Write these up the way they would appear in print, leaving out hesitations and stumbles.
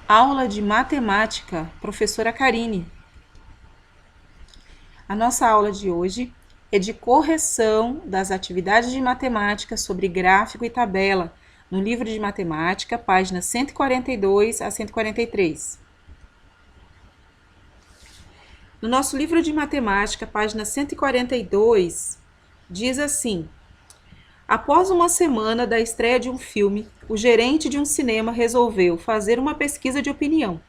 Aula de matemática, professora Karine. A nossa aula de hoje é de correção das atividades de matemática sobre gráfico e tabela, no livro de matemática, páginas 142 a 143. No nosso livro de matemática, página 142, diz assim: após uma semana da estreia de um filme, o gerente de um cinema resolveu fazer uma pesquisa de opinião.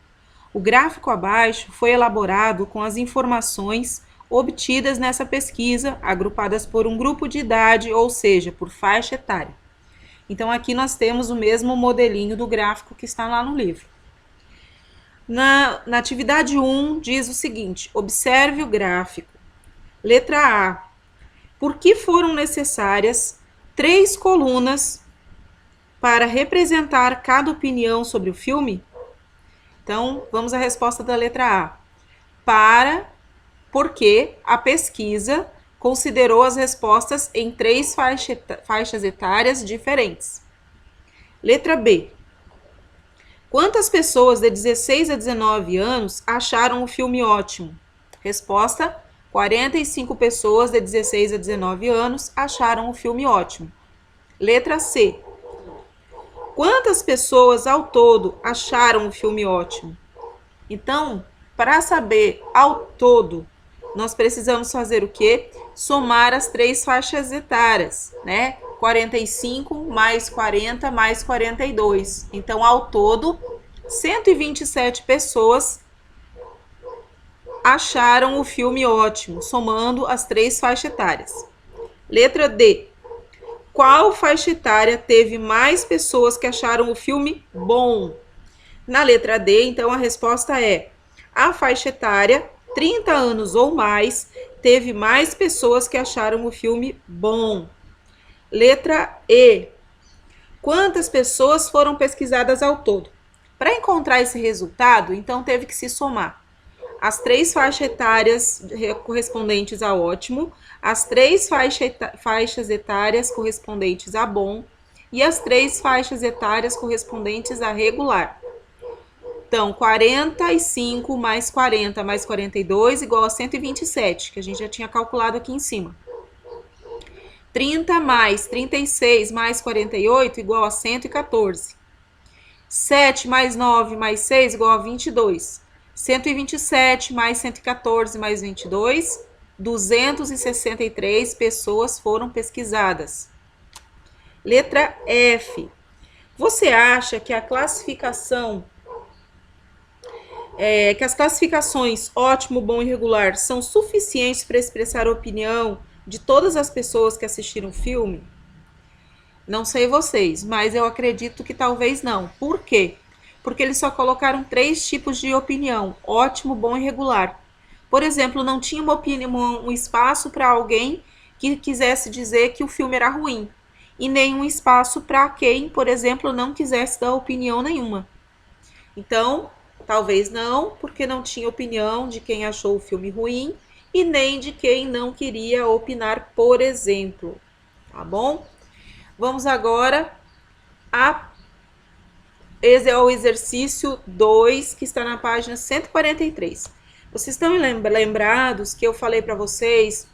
O gráfico abaixo foi elaborado com as informações obtidas nessa pesquisa, agrupadas por um grupo de idade, ou seja, por faixa etária. Então, aqui nós temos o mesmo modelinho do gráfico que está lá no livro. Na atividade 1, diz o seguinte: observe o gráfico. Letra A. Por que foram necessárias 3 colunas para representar cada opinião sobre o filme? Então, vamos à resposta da letra A. Porque a pesquisa considerou as respostas em 3 faixas etárias diferentes. Letra B. Quantas pessoas de 16 a 19 anos acharam o filme ótimo? Resposta: 45 pessoas de 16 a 19 anos acharam o filme ótimo. Letra C. Quantas pessoas ao todo acharam o filme ótimo? Então, para saber ao todo, nós precisamos fazer o quê? Somar as 3 faixas etárias, né? 45 mais 40 mais 42. Então, ao todo, 127 pessoas acharam o filme ótimo, somando as 3 faixas etárias. Letra D. Qual faixa etária teve mais pessoas que acharam o filme bom? Na letra D, então, a resposta é: a faixa etária 30 anos ou mais teve mais pessoas que acharam o filme bom. Letra E. Quantas pessoas foram pesquisadas ao todo? Para encontrar esse resultado, então teve que se somar as 3 faixas etárias correspondentes a ótimo, as 3 faixas etárias correspondentes a bom e as 3 faixas etárias correspondentes a regular. Então, 45 mais 40 mais 42 igual a 127, que a gente já tinha calculado aqui em cima. 30 mais 36 mais 48 igual a 114. 7 mais 9 mais 6 igual a 22. 127 mais 114 mais 22, 263 pessoas foram pesquisadas. Letra F. Você acha que a classificação que as classificações ótimo, bom e regular são suficientes para expressar a opinião de todas as pessoas que assistiram o filme? Não sei vocês, mas eu acredito que talvez não. Por quê? Porque eles só colocaram 3 tipos de opinião: ótimo, bom e regular. Por exemplo, não tinha uma opinião, um espaço para alguém que quisesse dizer que o filme era ruim, e nenhum espaço para quem, por exemplo, não quisesse dar opinião nenhuma. Então, talvez não, porque não tinha opinião de quem achou o filme ruim e nem de quem não queria opinar, por exemplo. Tá bom? Vamos agora ao exercício 2, que está na página 143. Vocês estão lembrados que eu falei para vocês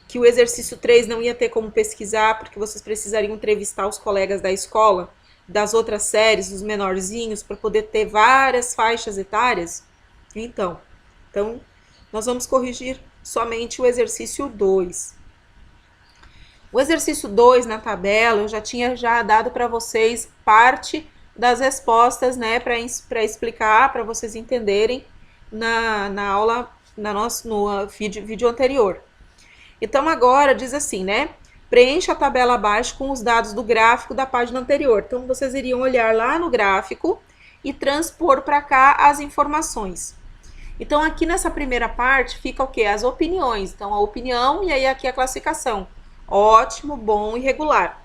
que o exercício 3 não ia ter como pesquisar, porque vocês precisariam entrevistar os colegas da escola, das outras séries, dos menorzinhos, para poder ter várias faixas etárias? Então, nós vamos corrigir somente o exercício 2. O exercício 2 na tabela, eu já tinha dado para vocês parte das respostas, né, para explicar, para vocês entenderem na aula, no vídeo anterior. Então, agora diz assim, né? Preencha a tabela abaixo com os dados do gráfico da página anterior. Então, vocês iriam olhar lá no gráfico e transpor para cá as informações. Então, aqui nessa primeira parte fica o quê? As opiniões. Então, a opinião e aí aqui a classificação: ótimo, bom e regular.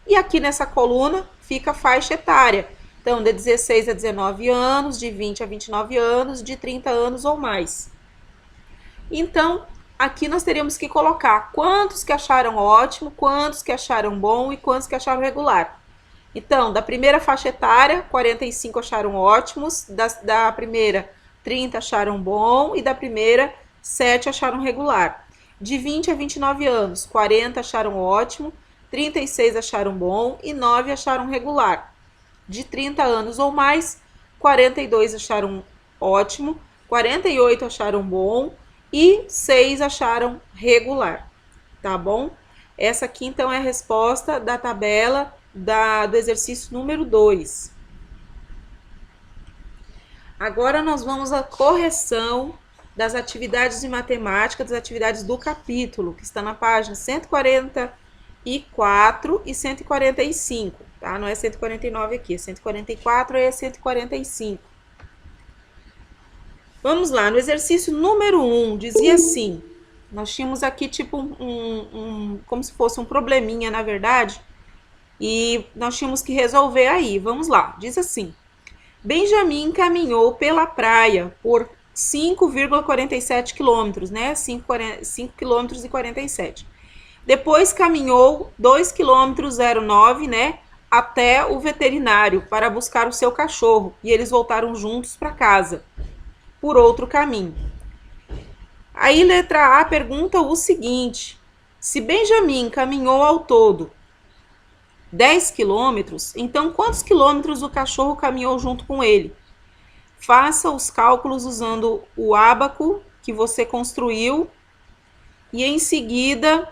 E aqui nessa coluna fica a faixa etária. Então, de 16 a 19 anos, de 20 a 29 anos, de 30 anos ou mais. Então, aqui nós teríamos que colocar quantos que acharam ótimo, quantos que acharam bom e quantos que acharam regular. Então, da primeira faixa etária, 45 acharam ótimos, da primeira, 30 acharam bom, e da primeira, 7 acharam regular. De 20 a 29 anos, 40 acharam ótimo, 36 acharam bom e 9 acharam regular. De 30 anos ou mais, 42 acharam ótimo, 48 acharam bom e 6 acharam regular, tá bom? Essa aqui, então, é a resposta da tabela do exercício número 2. Agora nós vamos à correção das atividades de matemática, das atividades do capítulo, que está na página 144 e 145, tá? Não é 149 aqui, é 144 e 145. Vamos lá, no exercício número 1, dizia assim, nós tínhamos aqui tipo como se fosse um probleminha, na verdade, e nós tínhamos que resolver aí. Vamos lá, diz assim: Benjamin caminhou pela praia por 5,47 quilômetros, né? 5 quilômetros e 47. Depois caminhou 2,09 km, né? Até o veterinário para buscar o seu cachorro. E eles voltaram juntos para casa, por outro caminho. Aí, letra A pergunta o seguinte: se Benjamin caminhou ao todo 10 quilômetros, então quantos quilômetros o cachorro caminhou junto com ele? Faça os cálculos usando o ábaco que você construiu e em seguida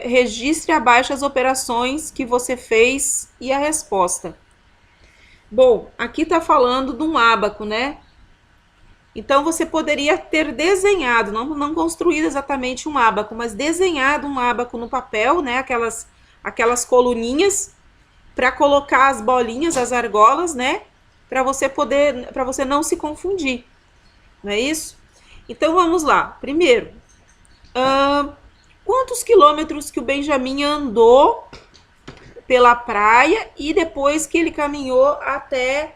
registre abaixo as operações que você fez e a resposta. Bom, aqui está falando de um ábaco, né? Então você poderia ter desenhado, não construído exatamente um ábaco, mas desenhado um ábaco no papel, né? Aquelas coluninhas para colocar as bolinhas, as argolas, né? Para você não se confundir, não é isso? Então vamos lá. Primeiro, quantos quilômetros que o Benjamin andou pela praia e depois que ele caminhou até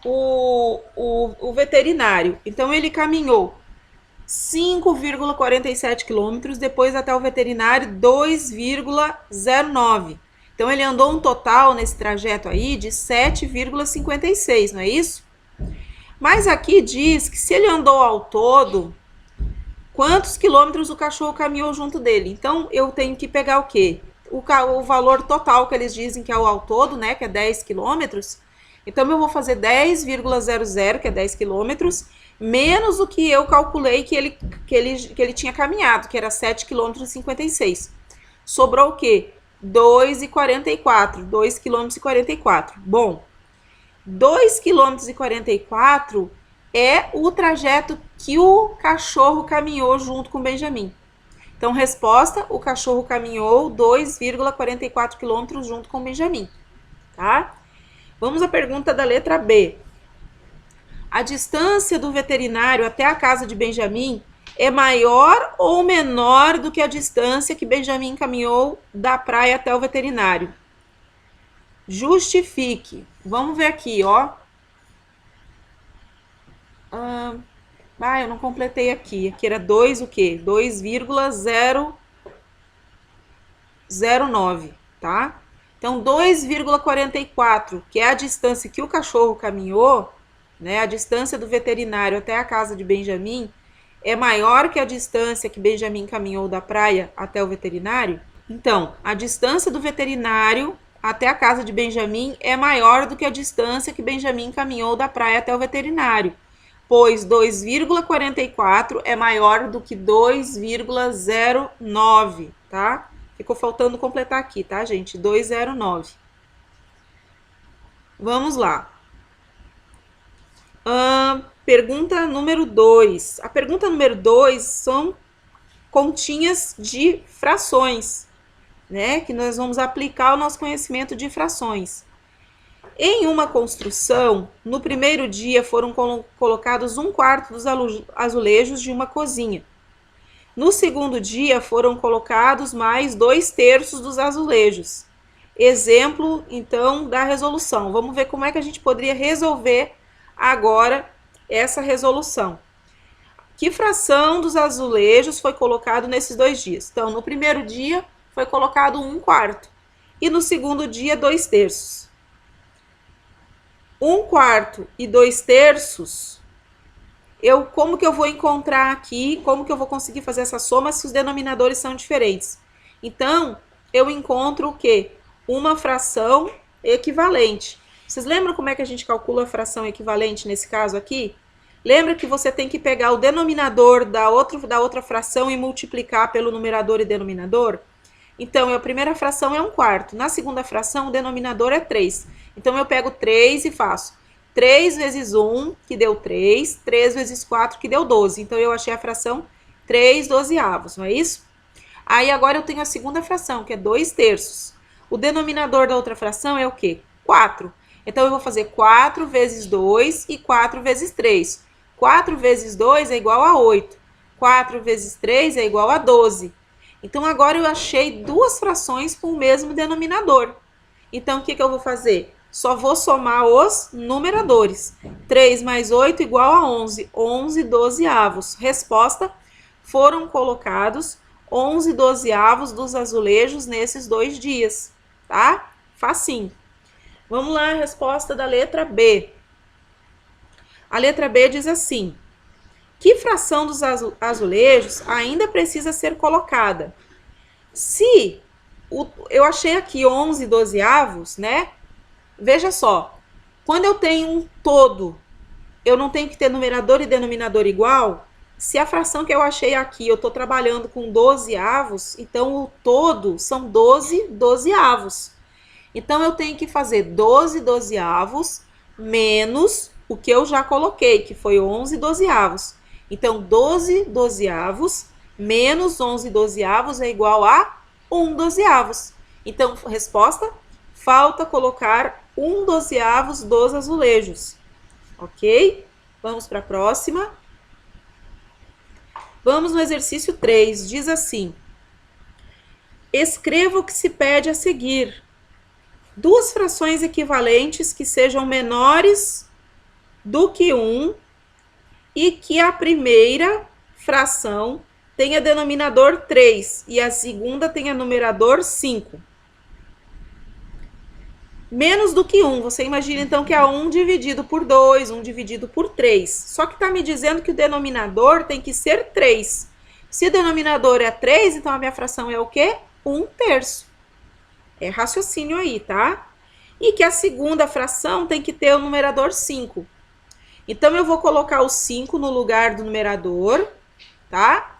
o veterinário? Então ele caminhou 5,47 quilômetros, depois até o veterinário 2,09. Então ele andou um total nesse trajeto aí de 7,56, não é isso? Mas aqui diz que se ele andou ao todo, quantos quilômetros o cachorro caminhou junto dele? Então eu tenho que pegar o quê? O valor total que eles dizem que é o ao todo, né? Que é 10 quilômetros. Então eu vou fazer 10,00, que é 10 quilômetros, menos o que eu calculei que ele tinha caminhado, que era 7,56 km. Sobrou o quê? 2,44, 2,44 km. Bom, 2,44 km é o trajeto que o cachorro caminhou junto com o Benjamin. Então, resposta: o cachorro caminhou 2,44 km junto com o Benjamin, tá? Vamos à pergunta da letra B. A distância do veterinário até a casa de Benjamin é maior ou menor do que a distância que Benjamin caminhou da praia até o veterinário? Justifique. Vamos ver aqui, ó. Eu não completei aqui. Aqui era 2 o quê? 2,009, tá? Então, 2,44, que é a distância que o cachorro caminhou, né? A distância do veterinário até a casa de Benjamin é maior que a distância que Benjamin caminhou da praia até o veterinário. Então, a distância do veterinário até a casa de Benjamin é maior do que a distância que Benjamin caminhou da praia até o veterinário, pois 2,44 é maior do que 2,09, tá? Ficou faltando completar aqui, tá, gente? 2,09. Vamos lá. Pergunta número 2. A pergunta número 2 são continhas de frações, né? Que nós vamos aplicar o nosso conhecimento de frações. Em uma construção, no primeiro dia foram colocados 1/4 dos azulejos de uma cozinha. No segundo dia foram colocados mais 2/3 dos azulejos. Exemplo, então, da resolução. Vamos ver como é que a gente poderia resolver agora essa resolução. Que fração dos azulejos foi colocado nesses 2 dias? Então, no primeiro dia foi colocado 1/4. E no segundo dia, 2/3. 1/4 e 2/3, como que eu vou encontrar aqui, como que eu vou conseguir fazer essa soma se os denominadores são diferentes? Então, eu encontro o quê? Uma fração equivalente. Vocês lembram como é que a gente calcula a fração equivalente nesse caso aqui? Lembra que você tem que pegar o denominador da outra fração e multiplicar pelo numerador e denominador? Então, a primeira fração é 1/4. Na segunda fração, o denominador é 3. Então, eu pego 3 e faço 3 vezes 1, que deu 3. 3 vezes 4, que deu 12. Então, eu achei a fração 3/12, não é isso? Aí, agora eu tenho a segunda fração, que é 2/3. O denominador da outra fração é o quê? 4. Então, eu vou fazer 4 vezes 2 e 4 vezes 3. 4 vezes 2 é igual a 8. 4 vezes 3 é igual a 12. Então, agora eu achei duas frações com o mesmo denominador. Então, o que eu vou fazer? Só vou somar os numeradores. 3 mais 8 igual a 11. 11/12. Resposta, foram colocados 11/12 dos azulejos nesses 2 dias, tá? Facinho. Vamos lá, a resposta da letra B. A letra B diz assim: que fração dos azulejos ainda precisa ser colocada? Se eu achei aqui 11/12, né? Veja só, quando eu tenho um todo, eu não tenho que ter numerador e denominador igual? Se a fração que eu achei aqui, eu estou trabalhando com 12avos, então o todo são 12/12. Então, eu tenho que fazer 12/12 menos o que eu já coloquei, que foi 11/12. Então, 12/12 menos 11/12 é igual a 1/12. Então, resposta, falta colocar 1/12 dos azulejos. Ok? Vamos para a próxima. Vamos no exercício 3. Diz assim: escreva o que se pede a seguir. Duas frações equivalentes que sejam menores do que 1 e que a primeira fração tenha denominador 3 e a segunda tenha numerador 5. Menos do que 1, você imagina então que é 1 dividido por 2, 1 dividido por 3. Só que está me dizendo que o denominador tem que ser 3. Se o denominador é 3, então a minha fração é o quê? 1/3. É raciocínio aí, tá? E que a segunda fração tem que ter o numerador 5. Então, eu vou colocar o 5 no lugar do numerador, tá?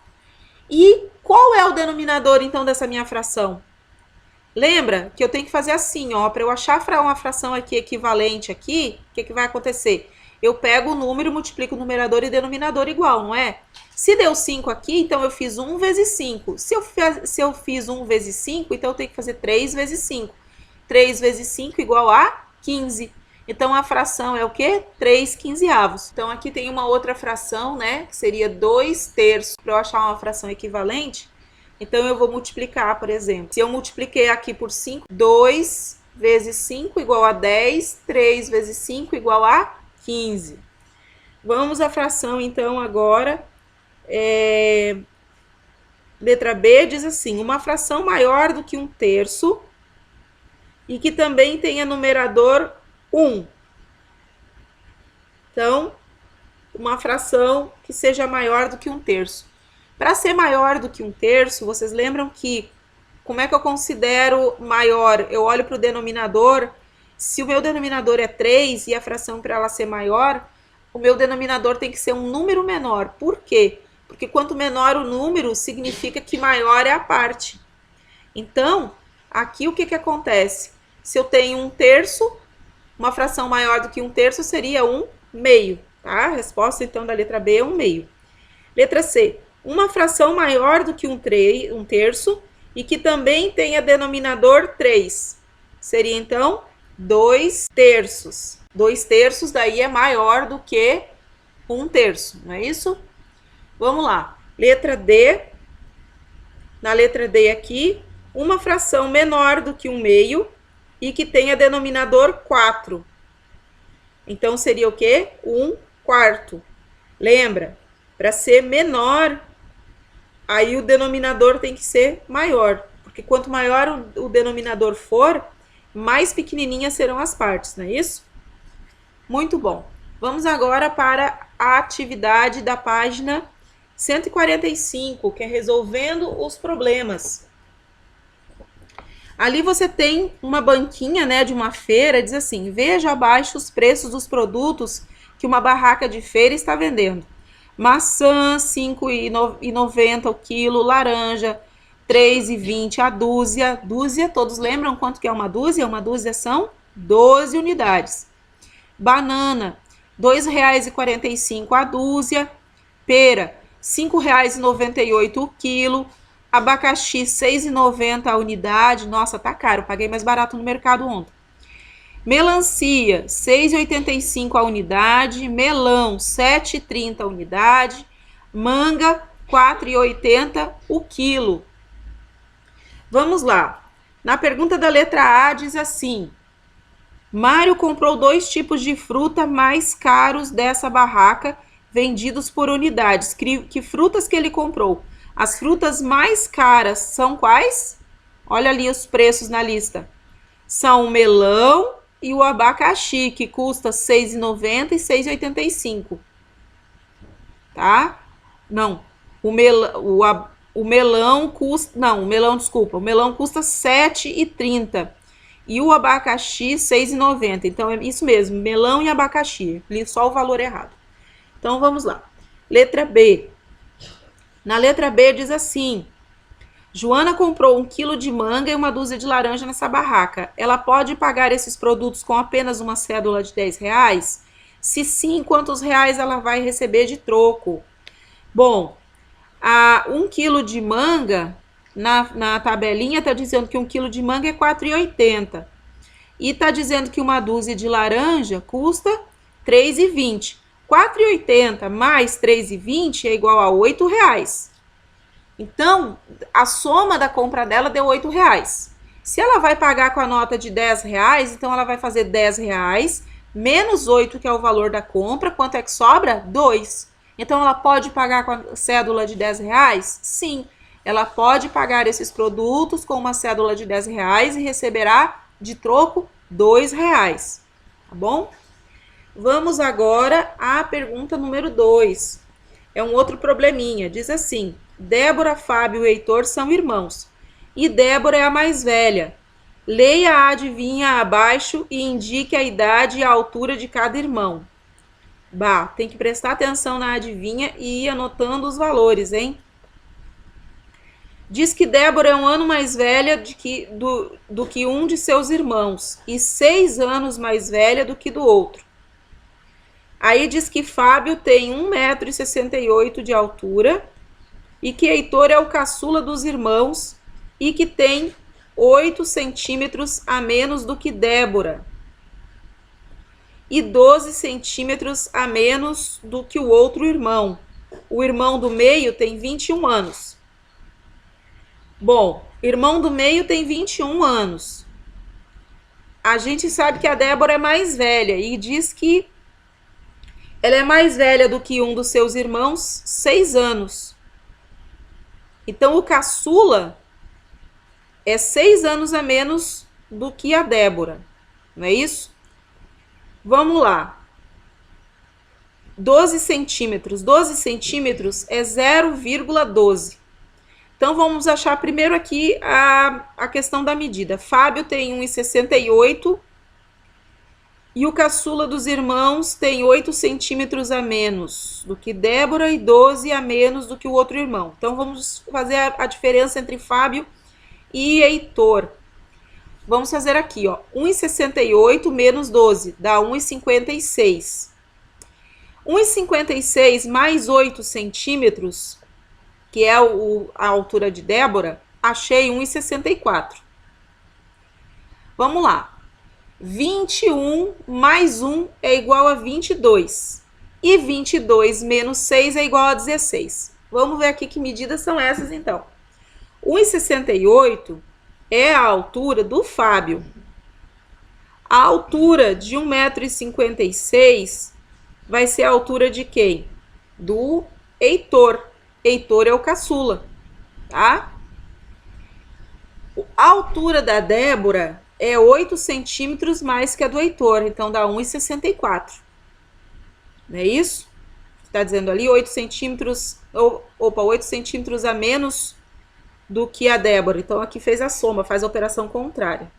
E qual é o denominador, então, dessa minha fração? Lembra que eu tenho que fazer assim, ó, para eu achar uma fração aqui equivalente aqui, o que vai acontecer? Eu pego o número, multiplico o numerador e denominador igual, não é? Se deu 5 aqui, então eu fiz 1 vezes 5. Se eu fiz 1 vezes 5, então eu tenho que fazer 3 vezes 5. 3 vezes 5 igual a 15. Então, a fração é o quê? 3/15. Então, aqui tem uma outra fração, né? Que seria 2/3. Para eu achar uma fração equivalente, então eu vou multiplicar, por exemplo. Se eu multipliquei aqui por 5, 2 vezes 5 igual a 10. 3 vezes 5 igual a 15. Vamos à fração, então, agora. Letra B diz assim: uma fração maior do que 1/3 e que também tenha numerador 1. Então, uma fração que seja maior do que 1/3. Para ser maior do que 1/3, vocês lembram que, como é que eu considero maior? Eu olho para o denominador. Se o meu denominador é 3 e a fração para ela ser maior, o meu denominador tem que ser um número menor. Por quê? Porque quanto menor o número, significa que maior é a parte. Então, aqui o que acontece? Se eu tenho 1/3, uma fração maior do que 1/3 seria 1/2, tá? A resposta, então, da letra B é 1/2. Letra C. Uma fração maior do que 1/3 e que também tenha denominador 3. Seria, então, 2/3. 2/3 daí é maior do que 1/3, não é isso? Vamos lá. Letra D. Na letra D aqui, uma fração menor do que 1/2 e que tenha denominador 4. Então, seria o quê? 1/4. Lembra? Para ser menor, aí o denominador tem que ser maior. Porque quanto maior o denominador for, mais pequenininhas serão as partes, não é isso? Muito bom. Vamos agora para a atividade da página 145, que é resolvendo os problemas. Ali você tem uma banquinha, né, de uma feira, diz assim: veja abaixo os preços dos produtos que uma barraca de feira está vendendo. Maçã, R$ 5,90 o quilo, laranja, R$ 3,20 a dúzia. Dúzia, todos lembram quanto que é uma dúzia? Uma dúzia são 12 unidades. Banana, R$ 2,45 a dúzia. Pera, R$ 5,98 o quilo. Abacaxi, R$ 6,90 a unidade. Nossa, tá caro, paguei mais barato no mercado ontem. Melancia, R$ 6,85 a unidade. Melão, R$ 7,30 a unidade. Manga, R$ 4,80 o quilo. Vamos lá. Na pergunta da letra A diz assim: Mário comprou 2 tipos de fruta mais caros dessa barraca, vendidos por unidades. Que frutas que ele comprou? As frutas mais caras são quais? Olha ali os preços na lista. São o melão e o abacaxi, que custa R$ 6,90 e R$ 6,85. Tá? Não. O melão custa... Não, desculpa. O melão custa R$ 7,30. E o abacaxi, R$ 6,90. Então, é isso mesmo, melão e abacaxi. Li só o valor errado. Então, vamos lá. Letra B. Na letra B diz assim: Joana comprou 1 quilo de manga e uma dúzia de laranja nessa barraca. Ela pode pagar esses produtos com apenas uma cédula de R$ 10? Se sim, quantos reais ela vai receber de troco? Bom, 1 quilo de manga, na tabelinha está dizendo que 1 quilo de manga é R$ 4,80. E está dizendo que uma dúzia de laranja custa R$ 3,20. R$ 4,80 mais R$ 3,20 é igual a R$ 8,00. Então, a soma da compra dela deu R$ 8,00. Se ela vai pagar com a nota de R$ 10,00, então ela vai fazer R$ 10,00 menos 8, que é o valor da compra. Quanto é que sobra? 2. Então, ela pode pagar com a cédula de R$ 10,00? Sim, ela pode pagar esses produtos com uma cédula de R$ 10,00 e receberá de troco R$ 2,00. Tá bom? Vamos agora à pergunta número 2. É um outro probleminha. Diz assim: Débora, Fábio e Heitor são irmãos. E Débora é a mais velha. Leia a adivinha abaixo e indique a idade e a altura de cada irmão. Bah, tem que prestar atenção na adivinha e ir anotando os valores, hein? Diz que Débora é 1 ano mais velha do que um de seus irmãos e 6 anos mais velha do que do outro. Aí diz que Fábio tem 1,68 m de altura e que Heitor é o caçula dos irmãos e que tem 8 centímetros a menos do que Débora e 12 centímetros a menos do que o outro irmão. O irmão do meio tem 21 anos. Bom, irmão do meio tem 21 anos. A gente sabe que a Débora é mais velha e diz que ela é mais velha do que um dos seus irmãos, 6 anos. Então, o caçula é 6 anos a menos do que a Débora, não é isso? Vamos lá. 12 centímetros. 12 centímetros é 0,12. Então, vamos achar primeiro aqui a questão da medida. Fábio tem 1,68 e o caçula dos irmãos tem 8 centímetros a menos do que Débora e 12 a menos do que o outro irmão. Então, vamos fazer a diferença entre Fábio e Heitor. Vamos fazer aqui, ó. 1,68 menos 12 dá 1,56. 1,56 mais 8 centímetros, que é a altura de Débora, achei 1,64. Vamos lá. 21 mais 1 é igual a 22. E 22 menos 6 é igual a 16. Vamos ver aqui que medidas são essas, então. 1,68 é a altura do Fábio. A altura de 1,56 m vai ser a altura de quem? Do Heitor. Heitor é o caçula, tá? A altura da Débora é 8 centímetros mais que a do Heitor, então dá 1,64. Não é isso? Está dizendo ali 8 centímetros, 8 centímetros a menos do que a Débora. Então aqui fez a soma, faz a operação contrária.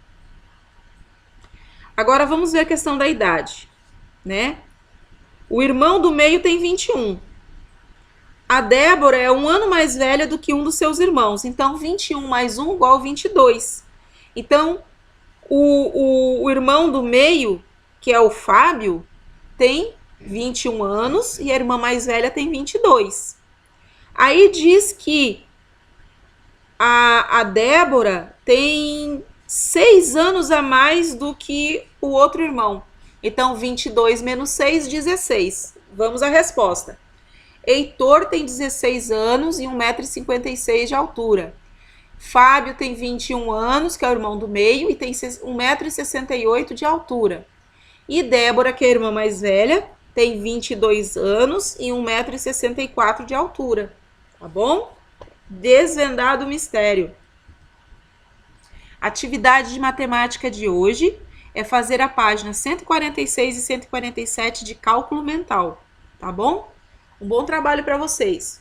Agora vamos ver a questão da idade, né? O irmão do meio tem 21. A Débora é um ano mais velha do que um dos seus irmãos. Então 21 mais 1 igual a 22. Então o irmão do meio, que é o Fábio, tem 21 anos e a irmã mais velha tem 22. Aí diz que a Débora tem 6 anos a mais do que o outro irmão. Então, 22 menos 6, 16. Vamos à resposta. Heitor tem 16 anos e 1,56 m de altura. Fábio tem 21 anos, que é o irmão do meio, e tem 1,68 m de altura. E Débora, que é a irmã mais velha, tem 22 anos e 1,64 m de altura. Tá bom? Desvendado o mistério. Atividade de matemática de hoje é fazer a página 146 e 147 de cálculo mental. Tá bom? Um bom trabalho para vocês.